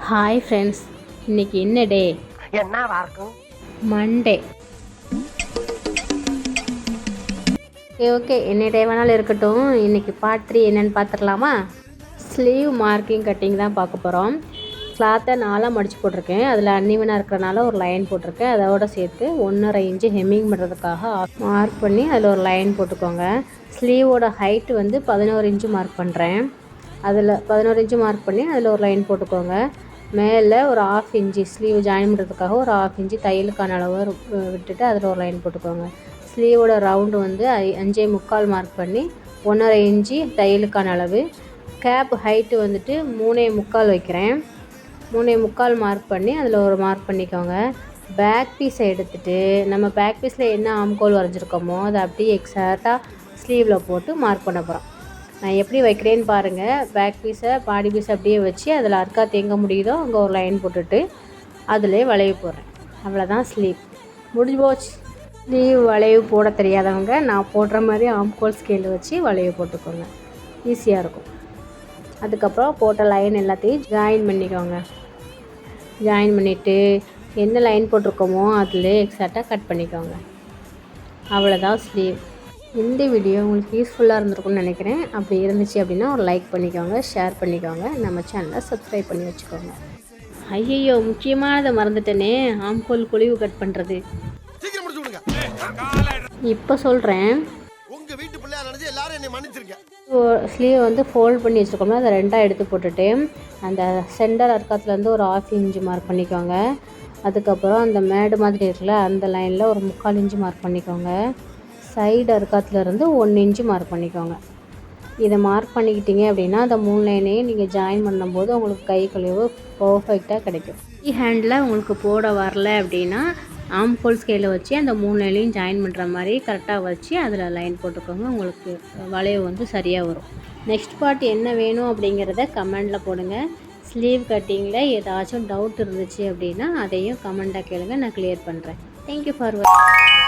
Hi friends, இன்றைக்கி என்ன டே? என்னவா இருக்கும்? மண்டே. ஓகே என்ன டே வேணாலும் இருக்கட்டும். இன்றைக்கி பார்ட் 3 என்னென்னு பார்த்துடலாமா? ஸ்லீவ் மார்க்கிங் கட்டிங் தான் பார்க்க போகிறோம். கிளாத்தை 4 மடித்து போட்டிருக்கேன். அதில் அன்னிவனாக இருக்கிறனால ஒரு லைன் போட்டிருக்கேன். அதோடு சேர்த்து 1.5 இன்ச்சு ஹெம்மிங் பண்ணுறதுக்காக மார்க் பண்ணி அதில் ஒரு லைன் போட்டுக்கோங்க. ஸ்லீவோட ஹைட்டு வந்து 11 இன்ச்சு மார்க் பண்ணுறேன். அதில் 11 இன்ச்சு மார்க் பண்ணி அதில் ஒரு லைன் போட்டுக்கோங்க. மேலே ஒரு 1/2 இன்ச்சு ஸ்லீவ் ஜாயின் பண்ணுறதுக்காக ஒரு 1/2 இன்ச்சு தையலுக்கான அளவு விட்டுட்டு அதில் ஒரு லைன் போட்டுக்கோங்க. ஸ்லீவோட ரவுண்டு வந்து 5.75 மார்க் பண்ணி 1.5 இன்ச்சு தையலுக்கான அளவு. கேப் ஹைட்டு வந்துட்டு 3.75 வைக்கிறேன். 3.75 மார்க் பண்ணி அதில் ஒரு மார்க் பண்ணிக்கோங்க. பேக் பீஸை எடுத்துகிட்டு நம்ம பேக் பீஸில் என்ன ஆம்கோல் வரைஞ்சிருக்கோமோ அதை அப்படியே எக்ஸாக்டாக ஸ்லீவில் போட்டு மார்க் பண்ண போகிறோம். நான் எப்படி வைக்கிறேன்னு பாருங்கள். பேக் பீஸை பாடி பீஸை அப்படியே வச்சு அதில் அர்க்காத்து எங்கே முடியுதோ அங்கே ஒரு லைன் போட்டுட்டு அதிலே வளைவு போடுறேன். அவ்வளோதான் ஸ்லீவ் முடிஞ்சு போச்சு. ஸ்லீவ் வளைவு போட தெரியாதவங்க நான் போடுற மாதிரி ஆம்கோல் ஸ்கேல் வச்சு வளைவு போட்டுக்கோங்க, ஈஸியாக இருக்கும். அதுக்கப்புறம் போட்ட லைன் எல்லாத்தையும் ஜாயின் பண்ணிக்கோங்க. ஜாயின் பண்ணிவிட்டு என்ன லைன் போட்டிருக்கோமோ அதில் எக்ஸாக்டாக கட் பண்ணிக்கோங்க. அவ்வளோதான் ஸ்லீவ். இந்த வீடியோ உங்களுக்கு யூஸ்ஃபுல்லாக இருந்திருக்கும்னு நினைக்கிறேன். அப்படி இருந்துச்சு அப்படின்னா ஒரு லைக் பண்ணிக்கோங்க, ஷேர் பண்ணிக்கோங்க, நம்ம சேனலை சப்ஸ்கிரைப் பண்ணி வச்சுக்கோங்க. ஐயையோ முக்கியமானதை மறந்துட்டேனே, ஆம்கோல் குழிவு கட் பண்ணுறது. இப்போ சொல்கிறேன். ஸ்லீவ் வந்து ஃபோல்ட் பண்ணி வச்சுருக்கோம்னா அதை 2ஆக எடுத்து போட்டுட்டு அந்த சென்டர் அர்க்காத்துலேருந்து ஒரு 1/2 இன்ச்சு மார்க் பண்ணிக்கோங்க. அதுக்கப்புறம் அந்த மேடு மாதிரி இருக்குல்ல அந்த லைனில் ஒரு 3/4 இன்ச்சு மார்க் பண்ணிக்கோங்க. சைடு அர்க்காத்துலேருந்து 1 இன்ச்சு மார்க் பண்ணிக்கோங்க. இதை மார்க் பண்ணிக்கிட்டீங்க அப்படின்னா அந்த 3 லைனையும் நீங்கள் ஜாயின் பண்ணும்போது உங்களுக்கு கை கழிவு பர்ஃபெக்டாக கிடைக்கும். ஹேண்டில் உங்களுக்கு போட வரல அப்படின்னா ஆம்கோல் ஸ்கேலை வச்சு அந்த 3 லைனையும் ஜாயின் பண்ணுற மாதிரி கரெக்டாக வச்சு அதில் லைன் போட்டுக்கோங்க. உங்களுக்கு வளைவு வந்து சரியாக வரும். நெக்ஸ்ட் பார்ட் என்ன வேணும் அப்படிங்கிறத கமெண்டில் போடுங்க. ஸ்லீவ் கட்டிங்கில் ஏதாச்சும் டவுட் இருந்துச்சு அப்படின்னா அதையும் கமெண்ட்டாக கேளுங்க, நான் கிளியர் பண்ணுறேன். தேங்க்யூ ஃபார் வாட்சிங்.